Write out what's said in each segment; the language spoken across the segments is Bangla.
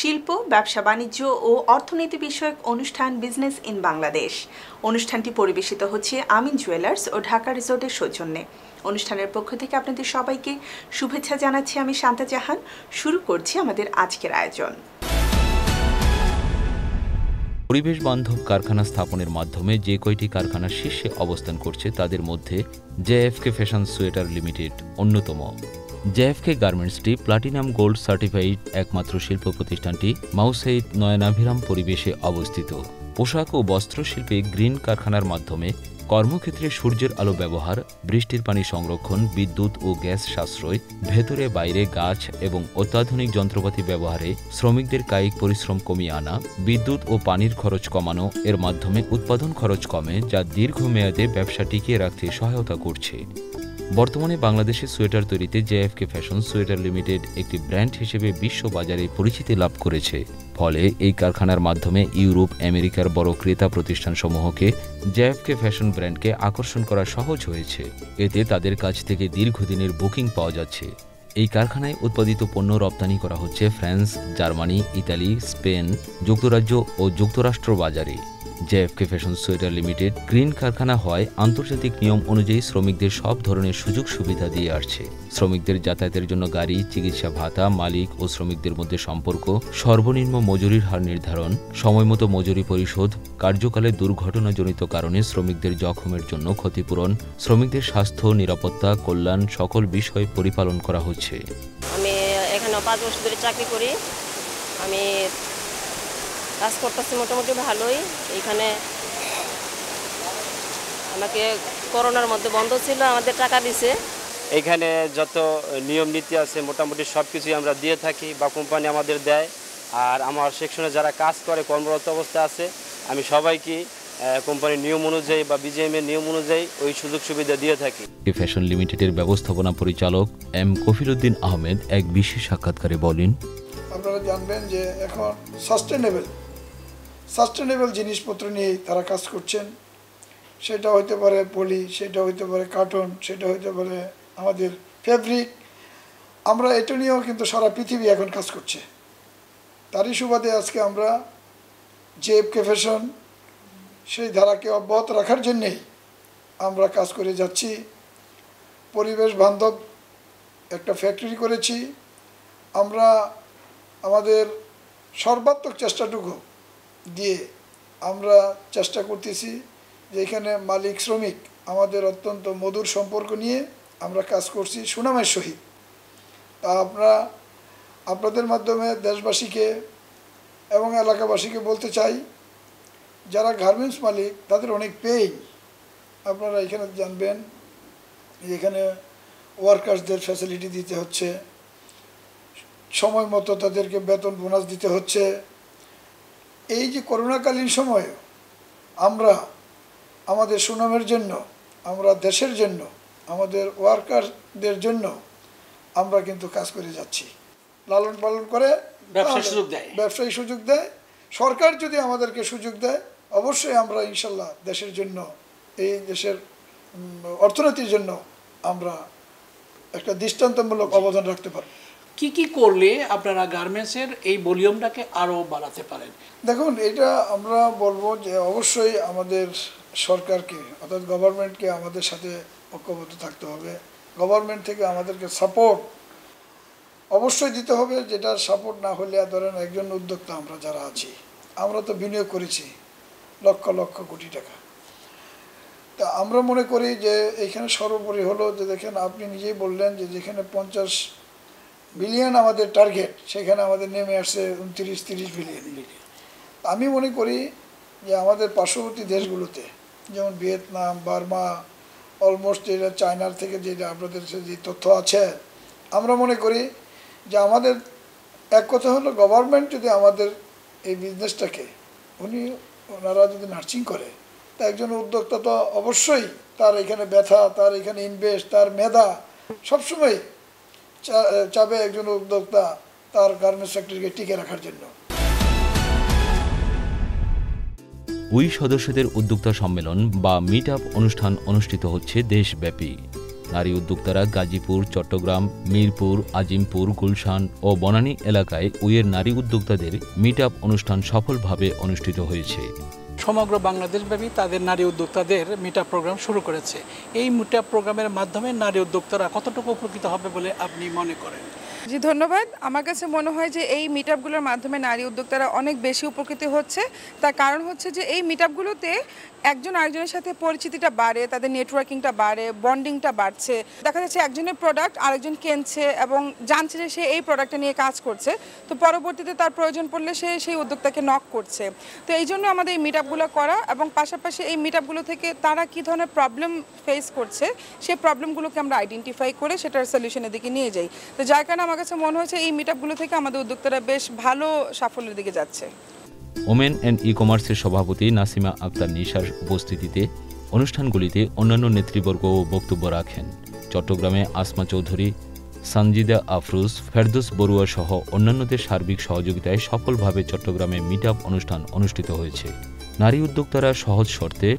শিল্প, ব্যবসা বাণিজ্য ও অর্থনীতি বিষয়ক অনুষ্ঠান বিজনেস ইন বাংলাদেশ। অনুষ্ঠানটি পরিবেশিত হচ্ছে আমিন জুয়েলার্স ও ঢাকা রিসোর্টের সৌজন্যে। অনুষ্ঠানের পক্ষ থেকে আপনাদের সবাইকে শুভেচ্ছা জানাচ্ছি আমি শান্তা জাহান। শুরু করছি আমাদের আজকের আয়োজন। পরিবেশ বান্ধব কারখানা স্থাপনের মাধ্যমে যে কয়টি কারখানার শীর্ষে অবস্থান করছে তাদের মধ্যে জেএফকে ফ্যাশন সোয়েটার লিমিটেড অন্যতম। জেএফকে গার্মেন্টসটি প্লাটিনাম গোল্ড সার্টিফাইড একমাত্র শিল্প প্রতিষ্ঠানটি মাউসাইদ নয়নাভিরাম পরিবেশে অবস্থিত। পোশাক ও বস্ত্রশিল্পে গ্রিন কারখানার মাধ্যমে কর্মক্ষেত্রে সূর্যের আলো ব্যবহার, বৃষ্টির পানি সংরক্ষণ, বিদ্যুৎ ও গ্যাস সাশ্রয়, ভেতরে বাইরে গাছ এবং অত্যাধুনিক যন্ত্রপাতি ব্যবহারে শ্রমিকদের কায়িক পরিশ্রম কমিয়ে আনা, বিদ্যুৎ ও পানির খরচ কমানো এর মাধ্যমে উৎপাদন খরচ কমে, যা দীর্ঘমেয়াদে ব্যবসা টিকিয়ে রাখতে সহায়তা করছে। বর্তমানে বাংলাদেশে সোয়েটার তৈরিতে জেএফকে ফ্যাশন সোয়েটার লিমিটেড একটি ব্র্যান্ড হিসেবে বিশ্ব বাজারে পরিচিতি লাভ করেছে। ফলে এই কারখানার মাধ্যমে ইউরোপ, আমেরিকার বড় ক্রেতা প্রতিষ্ঠানসমূহকে জেএফকে ফ্যাশন ব্র্যান্ডকে আকর্ষণ করা সহজ হয়েছে। এতে তাদের কাছ থেকে দীর্ঘদিনের বুকিং পাওয়া যাচ্ছে। এই কারখানায় উৎপাদিত পণ্য রপ্তানি করা হচ্ছে ফ্রান্স, জার্মানি, ইতালি, স্পেন, যুক্তরাজ্য ও যুক্তরাষ্ট্র বাজারে। জেএফকে ফ্যাশন সোয়েটার লিমিটেড গ্রিন কারখানা হওয়ায় আন্তর্জাতিক নিয়ম অনুযায়ী শ্রমিকদের সব ধরনের সুযোগ সুবিধা দিয়ে আসছে। শ্রমিকদের যাতায়াতের জন্য গাড়ি, চিকিৎসা ভাতা, মালিক ও শ্রমিকদের মধ্যে সম্পর্ক, সর্বনিম্ন মজুরির হার নির্ধারণ, সময়মতো মজুরি পরিশোধ, কার্যকালে দুর্ঘটনাজনিত কারণে শ্রমিকদের জখমের জন্য ক্ষতিপূরণ, শ্রমিকদের স্বাস্থ্য, নিরাপত্তা, কল্যাণ সকল বিষয় পরিপালন করা হচ্ছে। আমি এখানে 5 বছর ধরে চাকরি করি। আমি কাজ করতেছি মোটামুটি ভালোই। এইখানে আমাকে করোনার মধ্যে বন্ধ ছিল, আমাদের টাকা দিছে। এইখানে যত নিয়ম নীতি আছে মোটামুটি সব কিছুই আমরা দিয়ে থাকি বা কোম্পানি আমাদের দেয়। আর আমার সেকশনে যারা কাজ করে কর্মরত অবস্থায় আছে, আমি সবাইকে কোম্পানির নিয়ম অনুযায়ী বা বিজিএম এর নিয়ম অনুযায়ী ওই সুযোগ সুবিধা দিয়ে থাকি। ফ্যাশন লিমিটেডের ব্যবস্থাপনা পরিচালক এম কফিলউদ্দিন আহমেদ এক বিশেষ সাক্ষাৎকারে বলেন, আপনারা জানবেন যে এখন সাস্টেনেবল জিনিসপত্র নিয়ে তারা কাজ করছেন। সেটা হইতে পারে পলি, সেটা হইতে পারে কার্টন, সেটা হইতে পারে আমাদের ফেব্রিক। আমরা এটা নিয়েও কিন্তু সারা পৃথিবী এখন কাজ করছে। তারই সুবাদে আজকে আমরা জেএফকে ফ্যাশন সেই ধারাকে অব্যাহত রাখার জন্যেই আমরা কাজ করে যাচ্ছি। পরিবেশ বান্ধব একটা ফ্যাক্টরি করেছি। আমরা আমাদের সর্বাত্মক চেষ্টাটুকু দিয়ে আমরা চেষ্টা করতেছি যে এখানে মালিক শ্রমিক আমাদের অত্যন্ত মধুর সম্পর্ক নিয়ে আমরা কাজ করছি সুনামের সহিত। তা আপনাদের মাধ্যমে দেশবাসীকে এবং এলাকাবাসীকে বলতে চাই, যারা গার্মেন্টস মালিক তাদের অনেক পেইন। আপনারা এখানে জানবেন এখানে ওয়ার্কার্সদের ফ্যাসিলিটি দিতে হচ্ছে, সময় মতো তাদেরকে বেতন বোনাস দিতে হচ্ছে। এই যে করোনাকালীন সময়ে আমরা আমাদের সুনামের জন্য, আমরা দেশের জন্য, আমাদের ওয়ার্কারদের জন্য আমরা কিন্তু কাজ করে যাচ্ছি। লালন পালন করে ব্যবসায়ী সুযোগ দেয়। সরকার যদি আমাদেরকে সুযোগ দেয়, অবশ্যই আমরা ইনশাল্লাহ দেশের জন্য, এই দেশের অর্থনীতির জন্য আমরা একটা দৃষ্টান্তমূলক অবদান রাখতে পারব। কি কি করলে আপনারা গার্মেন্টসের এই ভলিউমটাকে আরও বাড়াতে পারেন? দেখুন, এটা আমরা বলবো যে অবশ্যই আমাদের সরকারকে অর্থাৎ গভর্নমেন্টকে আমাদের সাথে ঐক্যবদ্ধ থাকতে হবে। গভর্নমেন্ট থেকে আমাদেরকে সাপোর্ট অবশ্যই দিতে হবে। যেটা সাপোর্ট না হলে, ধরেন একজন উদ্যোক্তা আমরা যারা আছি, আমরা তো বিনিয়োগ করেছি লক্ষ লক্ষ কোটি টাকা। তা আমরা মনে করি যে এখানে সর্বোপরি হলো যে দেখেন, আপনি নিজেই বললেন যে যেখানে 50 বিলিয়ন আমাদের টার্গেট, সেখানে আমাদের নেমে আসছে 29-30 বিলিয়ন। আমি মনে করি যে আমাদের পার্শ্ববর্তী দেশগুলোতে যেমন ভিয়েতনাম, বার্মা, অলমোস্ট যেটা চায়নার থেকে যেটা আপনাদের যে তথ্য আছে, আমরা মনে করি যে আমাদের এক কথা হলো গভর্নমেন্ট যদি আমাদের এই বিজনেসটাকে ওনারা যদি নার্সিং করে, তা একজন উদ্যোক্তা তো অবশ্যই তার এখানে ব্যথা, তার এখানে ইনভেস্ট, তার মেধা সবসময় চাবে একজন উদ্যোক্তা তার গার্মেন্টস ফ্যাক্টরিকে টিকে রাখার জন্য। উই সদস্যদের উদ্যোক্তা সম্মেলন বা মিট আপ অনুষ্ঠান অনুষ্ঠিত হচ্ছে দেশব্যাপী। নারী উদ্যোক্তারা গাজীপুর, চট্টগ্রাম, মিরপুর, আজিমপুর, গুলশান ও বনানী এলাকায় উইয়ের নারী উদ্যোক্তাদের মিট আপ অনুষ্ঠান সফলভাবে অনুষ্ঠিত হয়েছে। সমগ্র বাংলাদেশব্যাপী তাদের নারী উদ্যোক্তাদের মিট আপ প্রোগ্রাম শুরু করেছে। এই মিট আপ প্রোগ্রামের মাধ্যমে নারী উদ্যোক্তারা কতটুকু উপকৃত হবে বলে আপনি মনে করেন? জি ধন্যবাদ। আমার কাছে মনে হয় যে এই মিট আপগুলোর মাধ্যমে নারী উদ্যোক্তারা অনেক বেশি উপকৃত হচ্ছে। তার কারণ হচ্ছে যে এই মিট আপগুলোতে একজন আরেকজনের সাথে পরিচিতিটা বাড়ে, তাদের নেটওয়ার্কিংটা বাড়ে, বন্ডিংটা বাড়ছে। দেখা যাচ্ছে একজনের প্রোডাক্ট আরেকজন কিনছে এবং জানছে যে সে এই প্রোডাক্টটা নিয়ে কাজ করছে, তো পরবর্তীতে তার প্রয়োজন পড়লে সে সেই উদ্যোক্তাকে নক করছে। তো এই জন্য আমাদের এই মিট আপগুলো করা, এবং পাশাপাশি এই মিট আপগুলো থেকে তারা কী ধরনের প্রবলেম ফেস করছে সেই প্রবলেমগুলোকে আমরা আইডেন্টিফাই করে সেটার সলিউশনের দিকে নিয়ে যাই। তো যার কারণে আমার কাছে মনে হয়েছে এই মিট আপগুলো থেকে আমাদের উদ্যোক্তারা বেশ ভালো সাফল্যের দিকে যাচ্ছে। ওমেন অ্যান্ড ই কমার্সের সভাপতি নাসিমা আক্তার নিশার উপস্থিতিতে অনুষ্ঠানগুলিতে অন্যান্য নেতৃবর্গও বক্তব্য রাখেন। চট্টগ্রামে আসমা চৌধুরী, সানজিদা আফরোজ, ফেরদৌস বড়ুয়া সহ অন্যান্যদের সার্বিক সহযোগিতায় সফলভাবে চট্টগ্রামে মিট আপ অনুষ্ঠান অনুষ্ঠিত হয়েছে। নারী উদ্যোক্তারা সহজ শর্তে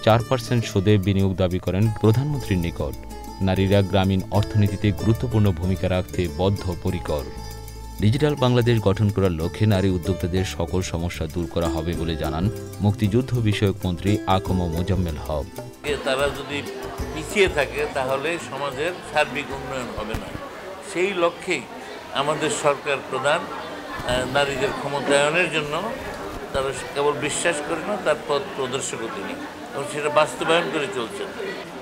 4% সুদে বিনিয়োগ দাবি করেন প্রধানমন্ত্রীর নিকট। নারীরা গ্রামীণ অর্থনীতিতে গুরুত্বপূর্ণ ভূমিকা রাখতে বদ্ধপরিকর। ডিজিটাল বাংলাদেশ গঠন করার লক্ষ্যে নারী উদ্যোক্তাদের সকল সমস্যা দূর করা হবে বলে জানান মুক্তিযুদ্ধ বিষয়ক মন্ত্রী আকম মোজাম্মেল হক। তারা যদি পিছিয়ে থাকে তাহলে সমাজের সার্বিক উন্নয়ন হবে না। সেই লক্ষ্যেই আমাদের সরকার প্রধান নারীদের ক্ষমতায়নের জন্য তারা কেবল বিশ্বাস করে না, তার পথ প্রদর্শকও তিনি, এবং সেটা বাস্তবায়ন করে চলছেন।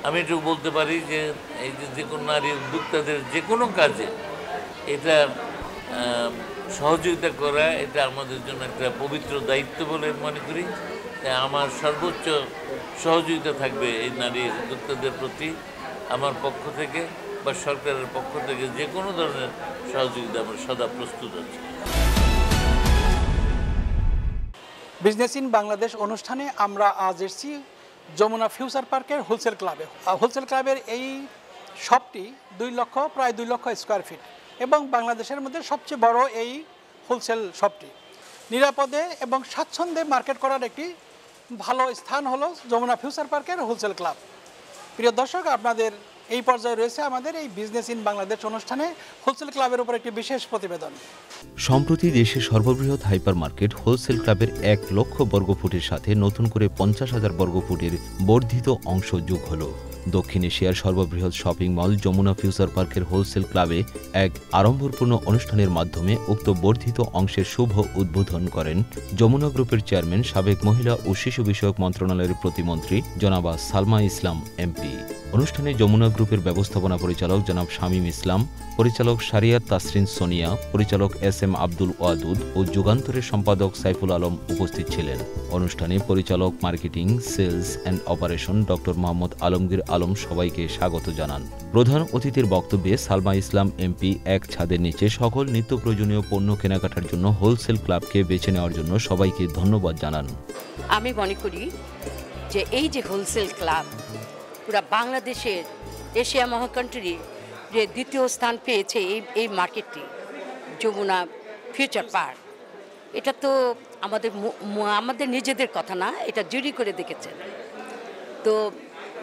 আমি এটুকু বলতে পারি যে এই যে কোনো নারী উদ্যোক্তাদের যে কোনো কাজে এটা সহযোগিতা করা, এটা আমাদের জন্য একটা পবিত্র দায়িত্ব বলে মনে করি। তাই আমার সর্বোচ্চ সহযোগিতা থাকবে এই নারী উদ্যোক্তাদের প্রতি আমার পক্ষ থেকে বা সরকারের পক্ষ থেকে। যে কোনো ধরনের সহযোগিতা আমরা সদা প্রস্তুত আছি। বিজনেস ইন বাংলাদেশ অনুষ্ঠানে আমরা আজ এসেছি যমুনা ফিউচার পার্কের হোলসেল ক্লাবে। হোলসেল ক্লাবের এই শপটি প্রায় 2 লক্ষ স্কোয়ার ফিট এবং বাংলাদেশের মধ্যে সবচেয়ে বড় এই হোলসেল শপটি। নিরাপদে এবং স্বাচ্ছন্দ্যে মার্কেট করার একটি ভালো স্থান হলো যমুনা ফিউচার পার্কের হোলসেল ক্লাব। প্রিয় দর্শক, আপনাদের এই পর্যায়ে রয়েছে আমাদের এই বিজনেস ইন বাংলাদেশ অনুষ্ঠানে হোলসেল ক্লাবের উপর একটি বিশেষ প্রতিবেদন। সম্প্রতি দেশের সর্ববৃহৎ হাইপার মার্কেট হোলসেল ক্লাবের 1 লক্ষ বর্গফুটের সাথে নতুন করে 50,000 বর্গফুটের বর্ধিত অংশ যোগ হল। দক্ষিণ এশিয়ার সর্ববৃহৎ শপিং মল যমুনা ফিউচার পার্কের হোলসেল ক্লাবে এক আড়ম্বরপূর্ণ অনুষ্ঠানের মাধ্যমে উক্ত বর্ধিত অংশের শুভ উদ্বোধন করেন যমুনা গ্রুপের চেয়ারম্যান, সাবেক মহিলা ও শিশু বিষয়ক মন্ত্রণালয়ের প্রতিমন্ত্রী জনাবা সালমা ইসলাম এমপি। অনুষ্ঠানে যমুনা গ্রুপের ব্যবস্থাপনা পরিচালক জনাব শামীম ইসলাম, পরিচালক শারিয়াত তাসরিন সোনিয়া, পরিচালক SM আব্দুল ওয়াদুদ ও যুগান্তরের সম্পাদক সাইফুল আলম উপস্থিত ছিলেন। অনুষ্ঠানে পরিচালক marketing, sales and operation doctor Mohammad Alamgir Alam সবাইকে স্বাগত জানান। প্রধান অতিথির বক্তব্যে সালমা ইসলাম এমপি এক ছাদের নিচে সকল নিত্য প্রয়োজনীয় পণ্য কেনাকাটার জন্য হোলসেল ক্লাবকে বেছে নেওয়ার জন্য সবাইকে ধন্যবাদ জানান। আমি মনে করি যে এই যে হোলসেল ক্লাব পুরা বাংলাদেশের এশিয়া মহাকান্ট্রির যে দ্বিতীয় স্থান পেয়েছে এই মার্কেটটি যমুনা ফিউচার পার্ক, এটা তো আমাদের নিজেদের কথা না, এটা জুরি করে দেখেছেন। তো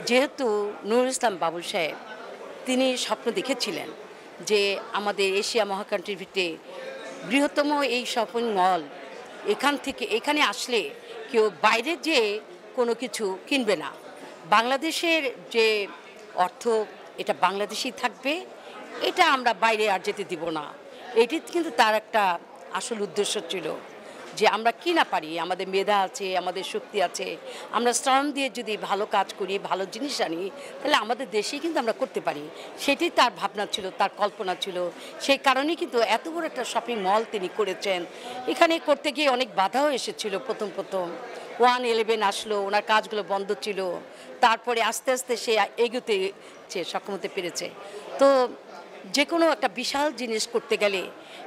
যেহেতু নুরুল ইসলাম বাবুল সাহেব তিনি স্বপ্ন দেখেছিলেন যে আমাদের এশিয়া মহাকান্ট্রির ভিতরে বৃহত্তম এই শপিং মল, এখানে আসলে কেউ বাইরে যে কোনো কিছু কিনবে না, বাংলাদেশের যে অর্থ এটা বাংলাদেশেই থাকবে, এটা আমরা বাইরে আর যেতে দিব না। এটি কিন্তু তার একটা আসল উদ্দেশ্য ছিল যে আমরা কি না পারি, আমাদের মেধা আছে, আমাদের শক্তি আছে, আমরা শ্রম দিয়ে যদি ভালো কাজ করি, ভালো জিনিস আনি, তাহলে আমাদের দেশেই কিন্তু আমরা করতে পারি। সেটি তার ভাবনা ছিল, তার কল্পনা ছিল। সেই কারণেই কিন্তু এত বড় একটা শপিং মল তিনি করেছেন। এখানে করতে গিয়ে অনেক বাধাও এসেছিল। প্রথম 111 আসলো, ওনার কাজগুলো বন্ধ ছিল, তারপরে আস্তে আস্তে সে এগোতে সক্ষম হতে পেরেছে। তো যে কোনো একটা বিশাল জিনিস করতে গেলে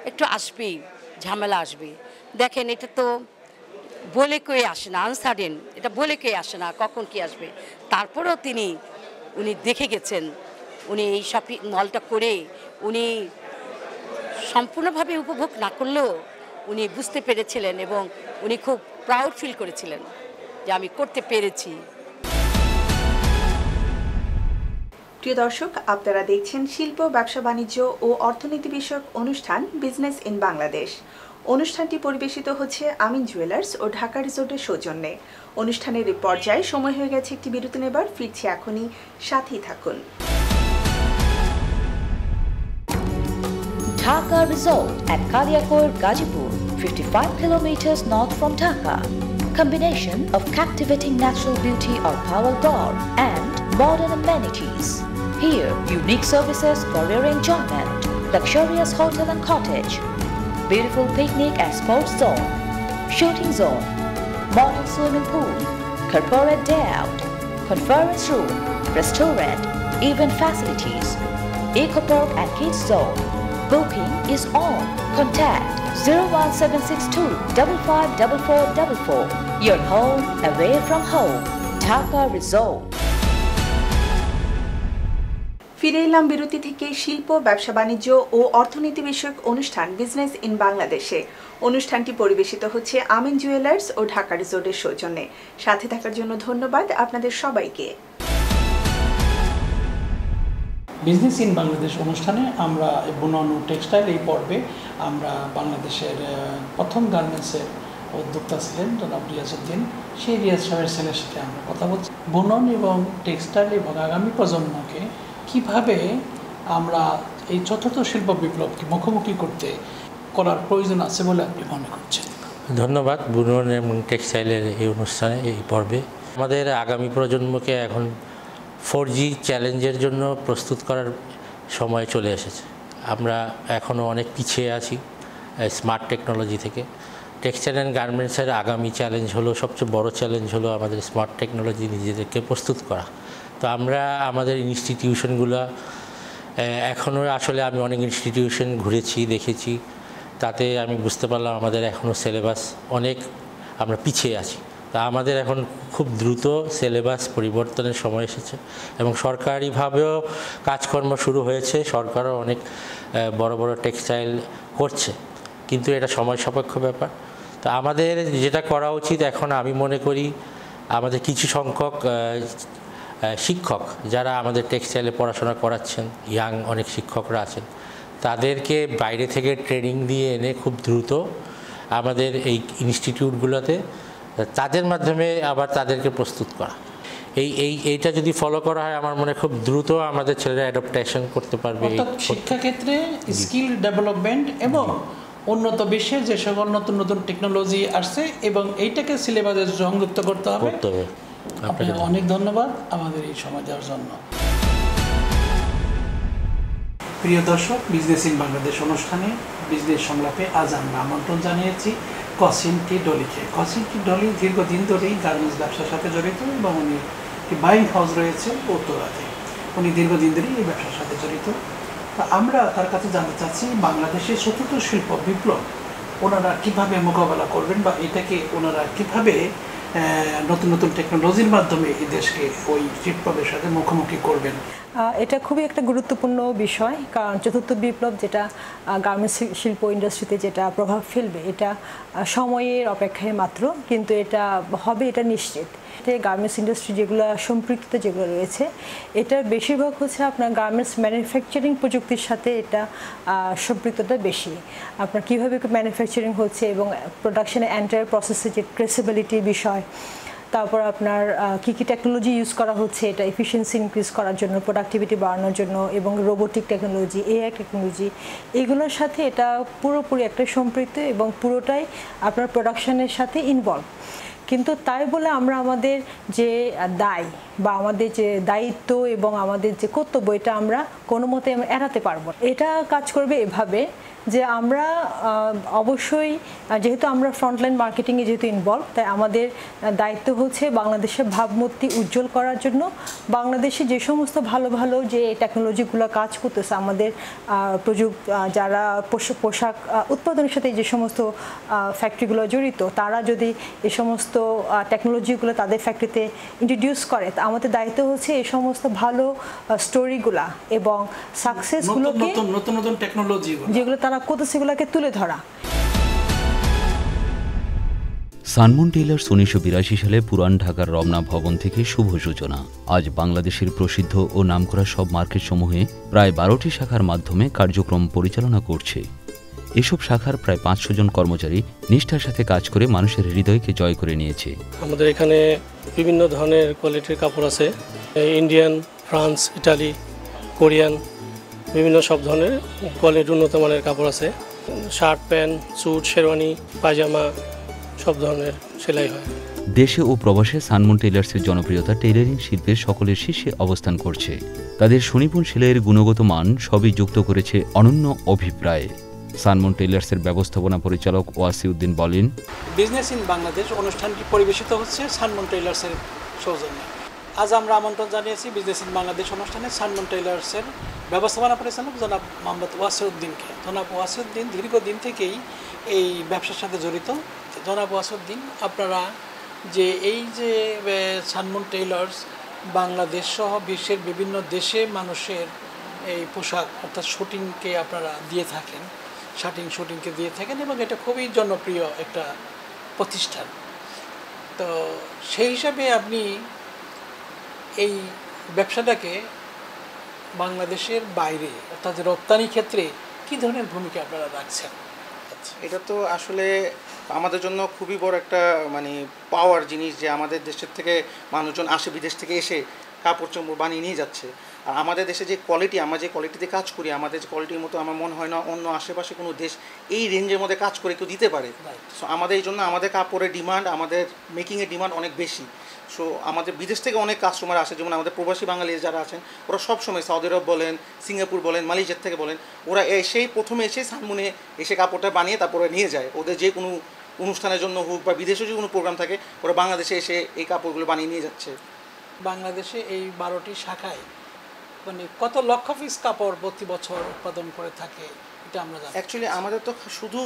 একটু আসবেই, ঝামেলা আসবে। দেখেন, এটা তো বলে কয়ে আসে না, আনসার্টেন, এটা বলে কয়ে আসে না কখন কি আসবে। তারপরেও উনি দেখে গেছেন, উনি এই শপিং মলটা করে উনি সম্পূর্ণভাবে উপভোগ না করলেও উনি বুঝতে পেরেছিলেন এবং উনি খুব প্রাউড ফিল করেছিলেন যে আমি করতে পেরেছি। প্রিয় দর্শক, আপনারা দেখছেন শিল্প, ব্যবসা বাণিজ্য ও অর্থনীতি বিষয়ক অনুষ্ঠান বিজনেস ইন বাংলাদেশ। অনুষ্ঠানটি পরিবেশিত হচ্ছে আমিন জুয়েলার্স ও ঢাকা রিসোর্টের সৌজন্যে। অনুষ্ঠানের এই পর্যায়ে সময় হয়ে গেছে একটি বিরতি নেবার। ফিরছি এখনই, সাথেই থাকুন। Dhaka Resort at Kaliakoor, Gazipur, 55 kilometers north from Dhaka. Combination of captivating natural beauty of Power Bar and modern amenities. Here, unique services for your enjoyment, luxurious hotel and cottage, beautiful picnic and sports zone, shooting zone, modern swimming pool, corporate day out, conference room, restaurant, event facilities, eco park and kids zone. Booking is on. Contact 01762 554444. Your home away from home. Dhaka Resort. ফিরে এলাম বিরতি থেকে। শিল্প, ব্যবসা বাণিজ্য ও অর্থনীতি বিষয়ক অনুষ্ঠান বিজনেস ইন বাংলাদেশে। অনুষ্ঠানটি পরিবেশিত হচ্ছে আমিন জুয়েলার্স ও ঢাকা রিসোর্টের সৌজন্যে। সাথে থাকার জন্য ধন্যবাদ আপনাদের সবাইকে। বিজনেস ইন বাংলাদেশ অনুষ্ঠানে আমরা বুনন ও টেক্সটাইল এই পর্বে আমরা বাংলাদেশের প্রথম গার্মেন্টসের উদ্যোক্তা ছিলেন জনাব রিয়াজউদ্দিন, সেই রিয়াজ সাহেবের ছেলের সাথে আমরা কথা বলছি বুনন এবং টেক্সটাইল এবং আগামী প্রজন্মকে কীভাবে আমরা এই চতুর্থ শিল্প বিপ্লবকে মুখোমুখি করার প্রয়োজন আছে বলে আপনি মনে করছেন? ধন্যবাদ। বুনন এবং টেক্সটাইলের এই অনুষ্ঠানে এই পর্বে আমাদের আগামী প্রজন্মকে এখন 4G চ্যালেঞ্জের জন্য প্রস্তুত করার সময় চলে এসেছে। আমরা এখনও অনেক পিছিয়ে আছি স্মার্ট টেকনোলজি থেকে। টেক্সটাইল অ্যান্ড গার্মেন্টসের আগামী চ্যালেঞ্জ হলো, সবচেয়ে বড় চ্যালেঞ্জ হলো আমাদের স্মার্ট টেকনোলজি নিজেদেরকে প্রস্তুত করা। তো আমরা আমাদের ইনস্টিটিউশনগুলো এখনও আসলে আমি অনেক ইনস্টিটিউশন ঘুরেছি, দেখেছি, তাতে আমি বুঝতে পারলাম আমাদের এখনও সিলেবাস অনেক আমরা পিছিয়ে আছি। তা আমাদের এখন খুব দ্রুত সিলেবাস পরিবর্তনের সময় এসেছে এবং সরকারিভাবেও কাজকর্ম শুরু হয়েছে। সরকারও অনেক বড় বড় টেক্সটাইল করছে, কিন্তু এটা সময় সাপেক্ষ ব্যাপার। তো আমাদের যেটা করা উচিত এখন, আমি মনে করি আমাদের কিছু সংখ্যক শিক্ষক যারা আমাদের টেক্সটাইলে পড়াশোনা করাচ্ছেন, ইয়াং অনেক শিক্ষকরা আছেন, তাদেরকে বাইরে থেকে ট্রেনিং দিয়ে এনে খুব দ্রুত আমাদের এই ইনস্টিটিউটগুলোতে তাদের মাধ্যমে আবার তাদেরকে প্রস্তুত করা। এইটা যদি ফলো করা হয়, আমার মনে খুব দ্রুত আমাদের ছেলেরা অ্যাডাপ্টেশন করতে পারবে। শিক্ষাক্ষেত্রে স্কিল ডেভেলপমেন্ট এবং উন্নত বিশ্বের যে সকল নতুন নতুন টেকনোলজি আসছে এবং এইটাকে সিলেবাসে সংযুক্ত করতে হবে। আপনাকে অনেক ধন্যবাদ আমাদের এই সময় দেওয়ার জন্য। প্রিয় দর্শক, বিজনেস ইন বাংলাদেশ অনুষ্ঠানে বিজনেস সংলাপে আজ আমরা আমন্ত্রণ জানিয়েছি কসিম টি ডলিকে। কসিম টি ডলি দীর্ঘদিন ধরেই গার্মেন্টস ব্যবসার সাথে জড়িত এবং উনি একটি বাইং হাউস রয়েছে উত্তরাতে। উনি দীর্ঘদিন ধরেই এই ব্যবসার সাথে জড়িত। তা আমরা তার কাছে জানতে চাচ্ছি বাংলাদেশের চতুর্থ শিল্প বিপ্লব ওনারা কীভাবে মোকাবেলা করবেন বা এটাকে ওনারা কীভাবে নতুন নতুন টেকনোলজির মাধ্যমে এই দেশকে ওই বিপ্লবের সাথে মুখোমুখি করবেন। এটা খুবই একটা গুরুত্বপূর্ণ বিষয়, কারণ চতুর্থ বিপ্লব যেটা গার্মেন্টস শিল্প ইন্ডাস্ট্রিতে যেটা প্রভাব ফেলবে এটা সময়ের অপেক্ষায় মাত্র, কিন্তু এটা হবে এটা নিশ্চিত। গার্মেন্টস ইন্ডাস্ট্রি যেগুলো সম্পৃক্ত যেগুলো রয়েছে, এটার বেশিরভাগ হচ্ছে আপনার গার্মেন্টস ম্যানুফ্যাকচারিং প্রযুক্তির সাথে এটা সম্পৃক্ততা বেশি। আপনার কীভাবে ম্যানুফ্যাকচারিং হচ্ছে এবং প্রোডাকশনের এন্টায়ার প্রসেসে যে ট্রেসেবিলিটির বিষয়, তারপর আপনার কী কী টেকনোলজি ইউজ করা হচ্ছে এটা এফিসিয়েন্সি ইনক্রিজ করার জন্য, প্রোডাক্টিভিটি বাড়ানোর জন্য, এবং রোবোটিক টেকনোলজি, এআই টেকনোলজি, এগুলোর সাথে এটা পুরোপুরি একটা সম্পৃক্ত এবং পুরোটাই আপনার প্রোডাকশনের সাথে ইনভলভ। কিন্তু তাই বলে আমরা আমাদের যে দায় বা আমাদের যে দায়িত্ব এবং আমাদের যে কর্তব্য, এটা আমরা কোনো মতে এড়াতে পারবো। এটা কাজ করবে এভাবে যে আমরা অবশ্যই, যেহেতু আমরা ফ্রন্টলাইন মার্কেটিংয়ে যেহেতু ইনভলভ, তাই আমাদের দায়িত্ব হচ্ছে বাংলাদেশের ভাবমূর্তি উজ্জ্বল করার জন্য বাংলাদেশে যে সমস্ত ভালো ভালো যে টেকনোলজিগুলো কাজ করতেছে, আমাদের যারা পোশাক উৎপাদনের সাথে যে সমস্ত ফ্যাক্টরিগুলো জড়িত, তারা যদি এই সমস্ত টেকনোলজিগুলো তাদের ফ্যাক্টরিতে ইন্ট্রোডিউস করে, তা আমাদের দায়িত্ব হচ্ছে এই সমস্ত ভালো স্টোরিগুলা এবং সাকসেসগুলোকে, নতুন নতুন টেকনোলজি যেগুলো তারা করতে, সেগুলোকে তুলে ধরা। সানমুন টেইলার্স 1982 সালে পুরান ঢাকার রমনা ভবন থেকে শুভ সূচনা। আজ বাংলাদেশের প্রসিদ্ধ ও নামকরা সব মার্কেটসমূহে প্রায় 12টি শাখার মাধ্যমে কার্যক্রম পরিচালনা করছে। এসব শাখার প্রায় 500 জন কর্মচারী নিষ্ঠার সাথে কাজ করে মানুষের হৃদয়কে জয় করে নিয়েছে। আমাদের এখানে বিভিন্ন ধরনের কোয়ালিটির কাপড় আছে, ইন্ডিয়ান, ফ্রান্স, ইটালি, কোরিয়ান, বিভিন্ন সব ধরনের কোয়ালিটির উন্নত মানের কাপড় আছে। শার্ট, প্যান্ট, স্যুট, শেরওয়ানি, পায়জামা সব ধরনের সেলাই হয়। দেশে ও প্রবাসে সানমুন টেইলার্সের জনপ্রিয়তা টেইলারিং শিল্পের সকলের শীর্ষে অবস্থান করছে। তাদের সুনিপুণ সেলাইয়ের গুণগত মান সবই যুক্ত করেছে অনন্য অভিপ্রায়। সানমুন টেইলার্সের ব্যবস্থাপনা পরিচালক ওয়াসিউদ্দিন বলেন, বিজনেস ইন বাংলাদেশ অনুষ্ঠানটি পরিবেশিত হচ্ছে সানমুন টেইলার্সের সৌজন্যে। আজ আমরা আমন্ত্রণ জানিয়েছি বিজনেস ইন বাংলাদেশ অনুষ্ঠানে সানমুন টেইলার্সের ব্যবস্থাপনা পরিচালক জনাব মোহাম্মদ ওয়াসিউদ্দিনকে। জনাব ওয়াসিউদ্দিন দীর্ঘদিন থেকেই এই ব্যবসার সাথে জড়িত। জনাব ওয়াসিউদ্দিন, আপনারা যে এই যে সানমুন টেইলার্স বাংলাদেশ সহ বিশ্বের বিভিন্ন দেশে মানুষের এই পোশাক অর্থাৎ শুটিংকে আপনারা দিয়ে থাকেন, শুটিংকে দিয়ে থাকেন এবং এটা খুবই জনপ্রিয় একটা প্রতিষ্ঠান। তো সেই হিসাবে আপনি এই ব্যবসাটাকে বাংলাদেশের বাইরে অর্থাৎ রপ্তানি ক্ষেত্রে কী ধরনের ভূমিকা আপনারা রাখছেন? এটা তো আসলে আমাদের জন্য খুবই বড় একটা পাওয়ার জিনিস যে আমাদের দেশের থেকে মানুষজন আসে, বিদেশ থেকে এসে কাপড় চোপড় বানিয়ে নিয়ে যাচ্ছে। আর আমাদের দেশে যে কোয়ালিটি, আমরা যে কোয়ালিটিতে কাজ করি, আমাদের যে কোয়ালিটির মতো আমার মনে হয় না অন্য আশেপাশে কোনো দেশ এই রেঞ্জের মধ্যে কাজ করে কেউ দিতে পারে। সো আমাদের এই জন্য আমাদের কাপড়ের ডিমান্ড, আমাদের মেকিংয়ের ডিমান্ড অনেক বেশি। সো আমাদের বিদেশ থেকে অনেক কাস্টমার আসে, যেমন আমাদের প্রবাসী বাঙালি যারা আছেন ওরা সবসময় সৌদি আরব বলেন, সিঙ্গাপুর বলেন, মালয়েশিয়া থেকে বলেন, ওরা প্রথমে এসে সানমুনে এসে কাপড়টা বানিয়ে তারপরে নিয়ে যায়। ওদের যে কোনো অনুষ্ঠানের জন্য হোক বা বিদেশে যে কোনো প্রোগ্রাম থাকে, ওরা বাংলাদেশে এসে এই কাপড়গুলো বানিয়ে নিয়ে যাচ্ছে। বাংলাদেশে এই 12টি শাখায় কত লক্ষ পিস কাপড় প্রতি বছর উৎপাদন করে থাকে এটা আমরা জানি। অ্যাকচুয়ালি আমাদের তো শুধু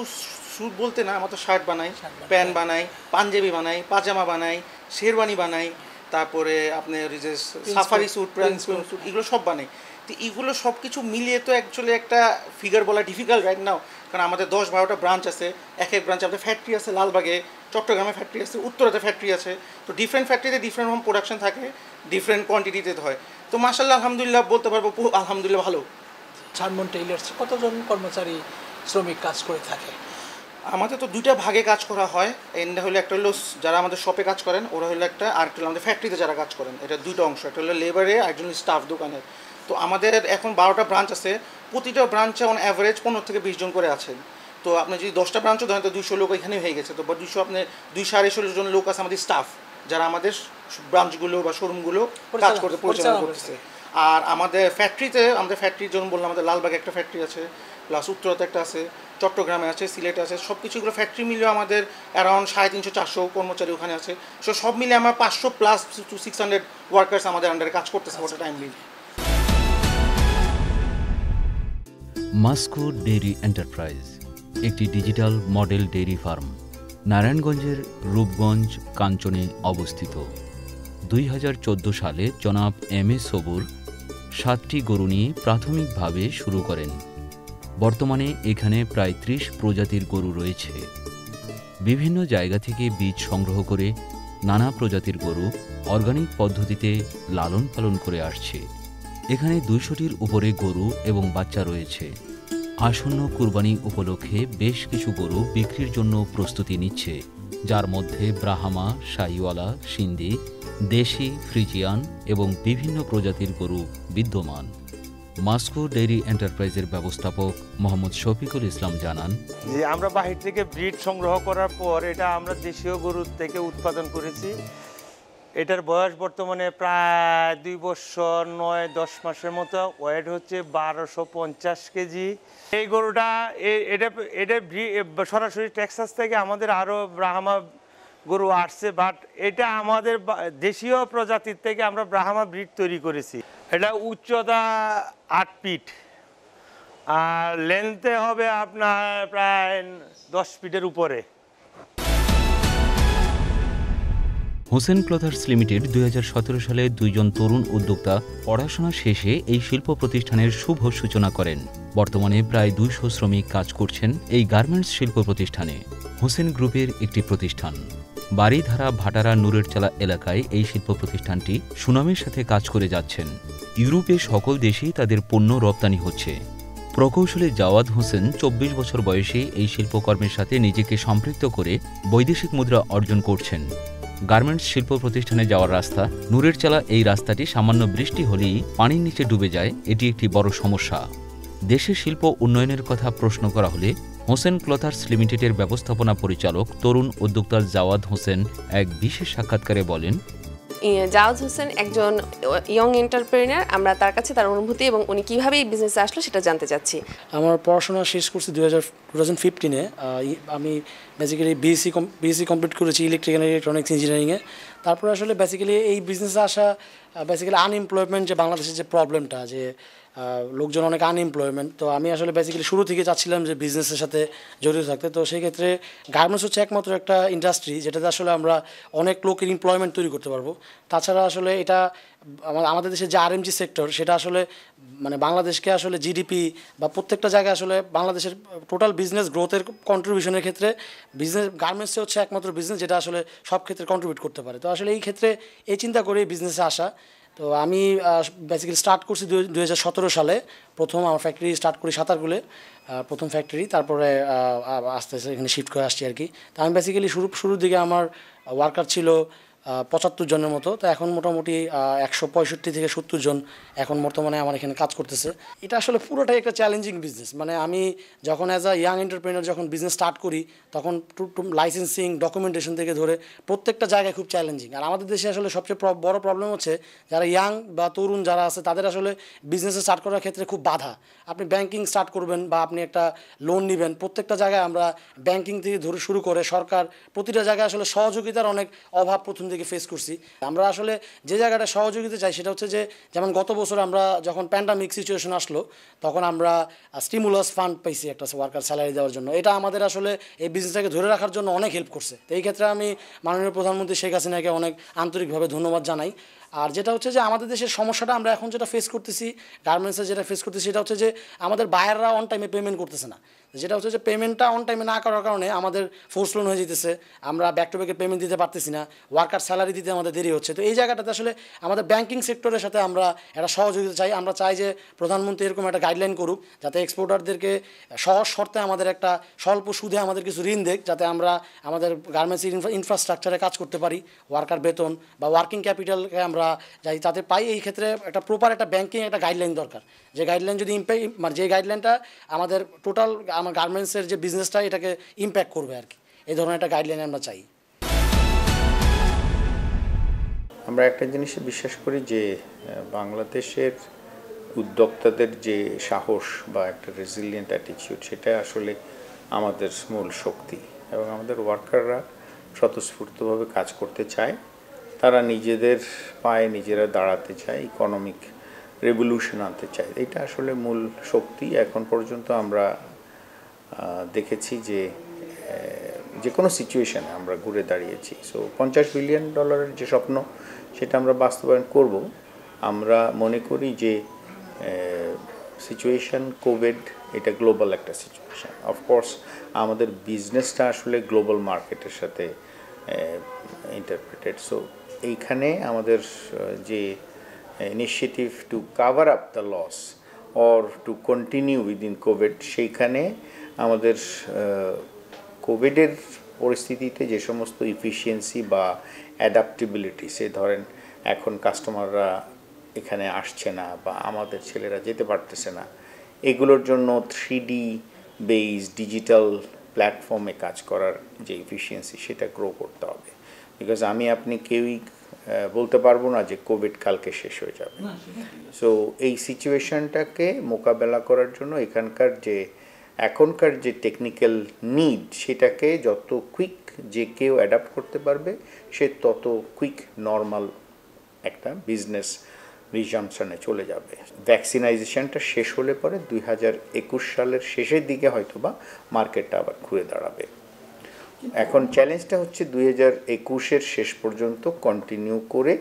স্যুট বলতে না, আমরা তো শার্ট বানাই, প্যান্ট বানাই, পাঞ্জাবি বানাই, পাজামা বানাই, শেরওয়ানি বানাই, তারপরে আপনার যে সাফারি স্যুট, প্রিন্স স্যুট, এগুলো সব বানাই। তো এগুলো সব কিছু মিলিয়ে তো অ্যাকচুয়ালি একটা ফিগার বলা ডিফিকাল্ট রাইট নাও, কারণ আমাদের 10-12টা ব্রাঞ্চ আছে। এক ব্রাঞ্চে আমাদের ফ্যাক্টরি আছে লালবাগে, চট্টগ্রামে ফ্যাক্টরি আছে, উত্তরাতে ফ্যাক্টরি আছে। তো ডিফারেন্ট ফ্যাক্টরিতে ডিফারেন্ট রকম প্রোডাকশন থাকে, ডিফারেন্ট কোয়ান্টিটিতে হয়। তো মাশাআল্লাহ আলহামদুলিল্লাহ বলতে পারবো আলহামদুলিল্লাহ ভালো। সানমুন টেইলার্স কতজন কর্মচারী শ্রমিক কাজ করে থাকে? আমাদের তো দুইটা ভাগে কাজ করা হয়। এটা হলো একটা হলো যারা আমাদের শপে কাজ করেন ওরা হলো একটা, আর একটা হলো আমাদের ফ্যাক্টরিতে যারা কাজ করেন। এটা দুইটা অংশ, একটা হলো লেবারে, একজন স্টাফ দোকানের। তো আমাদের এখন 12টা ব্রাঞ্চ আছে, প্রতিটা ব্রাঞ্চে অন অ্যাভারেজ 15 থেকে 20 জন করে আছেন। তো আপনি যদি 10টা ব্রাঞ্চও ধরেন তো 200 লোক এখানে হয়ে গেছে। তো 200 আপনার 200-250 জন লোক আছে আমাদের স্টাফ, যারা আমাদের ব্রাঞ্চগুলো বা শোরুমগুলো কাজ করতে পরিচালনা করতেছে। আর আমাদের ফ্যাক্টরির জন্য বললাম, আমাদের লালবাগে একটা ফ্যাক্টরি আছে, প্লাস উত্তরাতে একটা আছে, চট্টগ্রামে আছে, সিলেটে আছে। সব কিছুগুলো ফ্যাক্টরি মিলিয়ে আমাদের অ্যারাউন্ড 350-400 কর্মচারী ওখানে আছে। সো সব মিলে আমার 500+ to 600 ওয়ার্কার্স আমাদের আন্ডারে কাজ করতেছে ওটা টাইম মিলিয়ে। মাস্কো ডেইরি এন্টারপ্রাইজ একটি ডিজিটাল মডেল ডেইরি ফার্ম নারায়ণগঞ্জের রূপগঞ্জ কাঞ্চনে অবস্থিত। 2014 সালে জনাব এম এ সবুর 7টি গরু নিয়ে প্রাথমিকভাবে শুরু করেন। বর্তমানে এখানে প্রায় 30 প্রজাতির গরু রয়েছে। বিভিন্ন জায়গা থেকে বীজ সংগ্রহ করে নানা প্রজাতির গরু অর্গানিক পদ্ধতিতে লালন পালন করে আসছে। এখানে 200টির উপরে গরু এবং বাচ্চা রয়েছে। আসন্ন কুরবানি উপলক্ষে বেশ কিছু গরু বিক্রির জন্য প্রস্তুতি নিচ্ছে, যার মধ্যে ব্রাহ্মা, শাহিওয়ালা, সিন্ধি, দেশি, ফ্রিজিয়ান এবং বিভিন্ন প্রজাতির গরু বিদ্যমান। মাস্কো ডেইরি এন্টারপ্রাইজের ব্যবস্থাপক মোহাম্মদ শফিকুল ইসলাম জানান, যে আমরা বাহির থেকে ব্রিড সংগ্রহ করার পর এটা আমরা দেশীয় গরু থেকে উৎপাদন করেছি। এটার বয়স বর্তমানে প্রায় 2 বছর 9-10 মাসের মতো। ওয়েট হচ্ছে 1250 কেজি। এই গরুটা এটা সরাসরি টেক্সাস থেকে আমাদের আরও ব্রাহ্মা গরু আসছে, বাট এটা আমাদের দেশীয় প্রজাতির থেকে আমরা ব্রাহ্মা ব্রিড তৈরি করেছি। এটা উচ্চতা 8 ফিট আর লেন্থে হবে আপনার প্রায় 10 ফিটের উপরে। হোসেন ক্লথার্স লিমিটেড 2017 সালে 2 জন তরুণ উদ্যোক্তা পড়াশোনা শেষে এই শিল্প প্রতিষ্ঠানের শুভ সূচনা করেন। বর্তমানে প্রায় 200 শ্রমিক কাজ করছেন এই গার্মেন্টস শিল্প প্রতিষ্ঠানে। হোসেন গ্রুপের একটি প্রতিষ্ঠান। বাড়িধারা ভাটারা নুরের চালা এলাকায় এই শিল্প প্রতিষ্ঠানটি সুনামের সাথে কাজ করে যাচ্ছেন। ইউরোপে সকল দেশেই তাদের পণ্য রপ্তানি হচ্ছে। প্রকৌশলী জাওয়াদ হোসেন 24 বছর বয়সে এই শিল্পকর্মের সাথে নিজেকে সম্পৃক্ত করে বৈদেশিক মুদ্রা অর্জন করছেন। গার্মেন্টস শিল্প প্রতিষ্ঠানে যাওয়ার রাস্তা নুরের চালা, এই রাস্তাটি সামান্য বৃষ্টি হলেই পানির নিচে ডুবে যায়। এটি একটি বড় সমস্যা। দেশের শিল্প উন্নয়নের কথা প্রশ্ন করা হলে হোসেন ক্লথার্স লিমিটেডের ব্যবস্থাপনা পরিচালক তরুণ উদ্যোক্তা জাওয়াদ হোসেন এক বিশেষ সাক্ষাৎকারে বলেন, জাওয়াদ হোসেন একজন ইয়ং এন্টারপ্রেনার। আমরা তার কাছে তার অনুভূতি এবং উনি কীভাবে এই বিজনেসে আসলো সেটা জানতে চাচ্ছি। আমার পড়াশোনা শেষ করছি 2015-এ। আমি বেসিক্যালি বিএসসি কমপ্লিট করেছি ইলেকট্রিক্যাল অ্যান্ড ইলেকট্রনিক্স ইঞ্জিনিয়ারিংয়ে। তারপরে আসলে বেসিক্যালি এই বিজনেসে আসা, বেসিক্যালি আনএমপ্লয়মেন্ট যে বাংলাদেশের যে প্রবলেমটা, যে লোকজন অনেক আনএমপ্লয়মেন্ট, তো আমি আসলে বেসিক্যালি শুরু থেকে চাচ্ছিলাম যে বিজনেসের সাথে জড়িত থাকতে। তো সেই ক্ষেত্রে গার্মেন্টস হচ্ছে একমাত্র একটা ইন্ডাস্ট্রি যেটাতে আসলে আমরা অনেক লোকের এমপ্লয়মেন্ট তৈরি করতে পারবো। তাছাড়া আসলে এটা আমাদের দেশের যে আরএমজি সেক্টর, সেটা আসলে মানে বাংলাদেশকে আসলে জিডিপি বা প্রত্যেকটা জায়গায় আসলে বাংলাদেশের টোটাল বিজনেস গ্রোথের কন্ট্রিবিউশনের ক্ষেত্রে গার্মেন্টসে হচ্ছে একমাত্র বিজনেস যেটা আসলে সব ক্ষেত্রে কন্ট্রিবিউট করতে পারে। তো আসলে এই ক্ষেত্রে এই চিন্তা করে বিজনেসে আসা। তো আমি বেসিক্যালি স্টার্ট করছি 2017 সালে। প্রথম আমার ফ্যাক্টরি স্টার্ট করি সাঁতারকুলে, প্রথম ফ্যাক্টরি। তারপরে আস্তে আস্তে এখানে শিফট করে আসছি আর কি। তো আমি বেসিক্যালি শুরুর দিকে আমার ওয়ার্কার ছিল 75 জনের মতো। তো এখন মোটামুটি 165 থেকে 70 জন এখন বর্তমানে আমার এখানে কাজ করতেছে। এটা আসলে পুরোটাই একটা চ্যালেঞ্জিং বিজনেস। মানে আমি যখন অ্যাজ আ ইয়াং এন্টারপ্রেনার যখন বিজনেস স্টার্ট করি, তখন লাইসেন্সিং, ডকুমেন্টেশন থেকে ধরে প্রত্যেকটা জায়গায় খুব চ্যালেঞ্জিং। আর আমাদের দেশে আসলে সবচেয়ে বড় প্রবলেম হচ্ছে যারা ইয়াং বা তরুণ যারা আছে তাদের আসলে বিজনেসে স্টার্ট করার ক্ষেত্রে খুব বাধা। আপনি ব্যাংকিং স্টার্ট করবেন বা আপনি একটা লোন নেবেন, প্রত্যেকটা জায়গায় আমরা ব্যাংকিং থেকে ধরে শুরু করে সরকার প্রতিটা জায়গায় আসলে সহযোগিতার অনেক অভাব প্রথম থেকে ফেস করছি। আমরা আসলে যে জায়গাটা সহযোগিতা চাই সেটা হচ্ছে যে, যেমন গত বছর আমরা যখন প্যান্ডামিক সিচুয়েশন আসলো তখন আমরা স্টিমুলাস ফান্ড পাইছি একটা ওয়ার্কার স্যালারি দেওয়ার জন্য। এটা আমাদের আসলে এই বিজনেসটাকে ধরে রাখার জন্য অনেক হেল্প করছে। তো এই ক্ষেত্রে আমি মাননীয় প্রধানমন্ত্রী শেখ হাসিনাকে অনেক আন্তরিকভাবে ধন্যবাদ জানাই। আর যেটা হচ্ছে যে আমাদের দেশের সমস্যাটা আমরা এখন যেটা ফেস করতেছি, গার্মেন্টসে যেটা ফেস করতেছি, সেটা হচ্ছে যে আমাদের বায়াররা অন টাইমে পেমেন্ট করতেছে না। যেটা হচ্ছে যে পেমেন্টটা অন টাইমে না করার কারণে আমাদের ফোর্স লোন হয়ে যেতেছে, আমরা ব্যাক টু ব্যাকে পেমেন্ট দিতে পারতেছি না, ওয়ার্কার স্যালারি দিতে আমাদের দেরি হচ্ছে। তো এই জায়গাটাতে আসলে আমাদের ব্যাংকিং সেক্টরের সাথে আমরা একটা সহযোগিতা চাই। আমরা চাই যে প্রধানমন্ত্রী এরকম একটা গাইডলাইন করুক যাতে এক্সপোর্টারদেরকে সহজ শর্তে আমাদের একটা স্বল্প সুদে আমাদের কিছু ঋণ দেখ, যাতে আমরা আমাদের গার্মেন্টসের ইনফ্রাস্ট্রাকচারে কাজ করতে পারি, ওয়ার্কার বেতন বা ওয়ার্কিং ক্যাপিটালকে আমরা যাই তাতে পাই। এই ক্ষেত্রে একটা প্রপার একটা ব্যাংকিং একটা গাইডলাইন দরকার, যে গাইডলাইন যদি মানে যে গাইডলাইনটা আমাদের টোটাল আমার গার্মেন্টসের যে বিজনেসটা এটাকে ইম্প্যাক্ট করবে আর কি, এই ধরনের একটা গাইডলাইন আমরা চাই। আমরা একটা জিনিসে বিশ্বাস করি যে বাংলাদেশের উদ্যোক্তাদের যে সাহস বা একটা রেজিলিয়েন্ট অ্যাটিটিউড, সেটা আসলে আমাদের মূল শক্তি। এবং আমাদের ওয়ার্কাররা স্বতঃস্ফূর্তভাবে কাজ করতে চায়, তারা নিজেদের পায়ে নিজেরা দাঁড়াতে চায়, ইকোনমিক রেভলিউশন আনতে চায়। এটা আসলে মূল শক্তি। এখন পর্যন্ত আমরা দেখেছি যে যে কোনো সিচুয়েশানে আমরা ঘুরে দাঁড়িয়েছি। সো $50 বিলিয়ন যে স্বপ্ন, সেটা আমরা বাস্তবায়ন করব। আমরা মনে করি যে সিচুয়েশান কোভিড এটা গ্লোবাল একটা সিচুয়েশান। অফকোর্স আমাদের বিজনেসটা আসলে গ্লোবাল মার্কেটের সাথে ইন্টারপ্রেটেড। সো এইখানে আমাদের যে initiative to cover up the loss or to continue within Covid, সেইখানে আমাদের কোভিডের পরিস্থিতিতে যে সমস্ত ইফিসিয়েন্সি বা অ্যাডাপ্টেবিলিটি, সে ধরেন এখন কাস্টমাররা এখানে আসছে না বা আমাদের ছেলেরা যেতে পারতেছে না, এগুলোর জন্য 3D বেস ডিজিটাল প্ল্যাটফর্মে কাজ করার যে ইফিসিয়েন্সি, সেটা গ্রো করতে হবে। বিকজ আপনি কেউই বলতে পারবো না যে কোভিড কালকে শেষ হয়ে যাবে। সো এই সিচুয়েশনটাকে মোকাবেলা করার জন্য এখনকার যে টেকনিক্যাল নিড, সেটাকে যত কুইক যে কেউ অ্যাডাপ্ট করতে পারবে, সে তত কুইক নর্মাল একটা বিজনেস রিজাম্পশনে চলে যাবে। ভ্যাকসিনাইজেশনটা শেষ হলে পরে 2021 সালের শেষের দিকে হয়তোবা মার্কেটটা আবার ঘুরে দাঁড়াবে। এখন চ্যালেঞ্জটা হচ্ছে 2021-এর শেষ পর্যন্ত কন্টিনিউ করে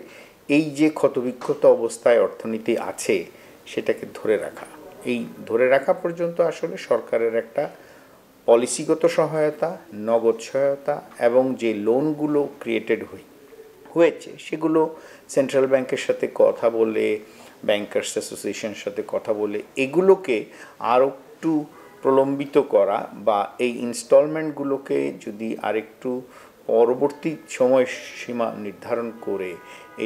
এই যে ক্ষতবিক্ষত অবস্থায় অর্থনীতি আছে সেটাকে ধরে রাখা। এই ধরে রাখা পর্যন্ত আসলে সরকারের একটা পলিসিগত সহায়তা, নগদ সহায়তা এবং যে লোনগুলো ক্রিয়েটেড হয়েছে সেগুলো সেন্ট্রাল ব্যাংকের সাথে কথা বলে, ব্যাংকার্স অ্যাসোসিয়েশনের সাথে কথা বলে এগুলোকে আরও একটু প্রলম্বিত করা বা এই ইনস্টলমেন্টগুলোকে যদি আরেকটু পরবর্তী সময়সীমা নির্ধারণ করে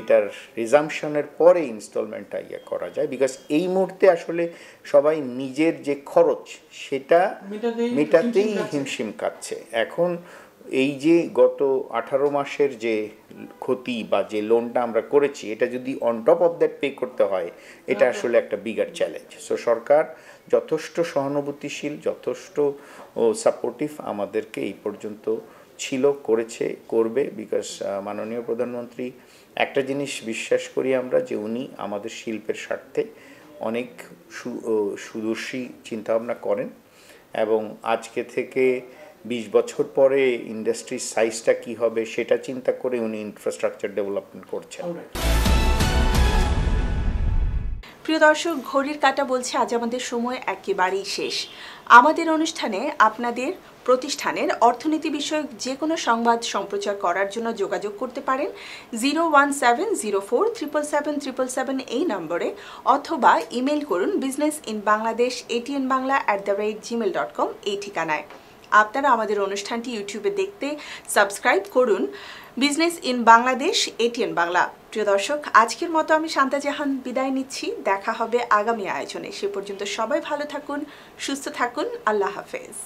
এটার রিজাম্পশনের পরে ইনস্টলমেন্টটা করা যায়। বিকজ এই মুহূর্তে আসলে সবাই নিজের যে খরচ সেটা মেটাতেই হিমশিম খাচ্ছে। এখন এই যে গত 18 মাসের যে ক্ষতি বা যে লোনটা আমরা করেছি এটা যদি on top of that pay করতে হয় এটা আসলে একটা বিগার চ্যালেঞ্জ। সো সরকার যথেষ্ট সহানুভূতিশীল, যথেষ্ট সাপোর্টিভ আমাদেরকে এই পর্যন্ত ছিল, করেছে, করবে। বিকজ মাননীয় প্রধানমন্ত্রী একটা জিনিস বিশ্বাস করি আমরা যে উনি আমাদের শিল্পের স্বার্থে অনেক সুদূরশী চিন্তাভাবনা করেন এবং আজকে থেকে 20 বছর পরে ইন্ডাস্ট্রির সাইজটা কী হবে সেটা চিন্তা করে উনি ইনফ্রাস্ট্রাকচার ডেভেলপমেন্ট করছেন। প্রিয় দর্শক, ঘড়ির কাঁটা বলছে আজ আমাদের সময় একেবারেই শেষ। আমাদের অনুষ্ঠানে আপনাদের প্রতিষ্ঠানের অর্থনীতি বিষয়ক যে কোনো সংবাদ সম্প্রচার করার জন্য যোগাযোগ করতে পারেন 01704777777 এই নম্বরে, অথবা ইমেল করুন businessinbangladesh@atnbangla@gmail.com এই ঠিকানায়। আপনারা আমাদের অনুষ্ঠানটি ইউটিউবে দেখতে সাবস্ক্রাইব করুন business in Bangladesh ATN Bangla. প্রিয় দর্শক, আজকের মতো আমি শান্তা জাহান বিদায় নিচ্ছি। দেখা হবে আগামী আয়োজনে। সে পর্যন্ত সবাই ভালো থাকুন, সুস্থ থাকুন। আল্লাহ হাফেজ।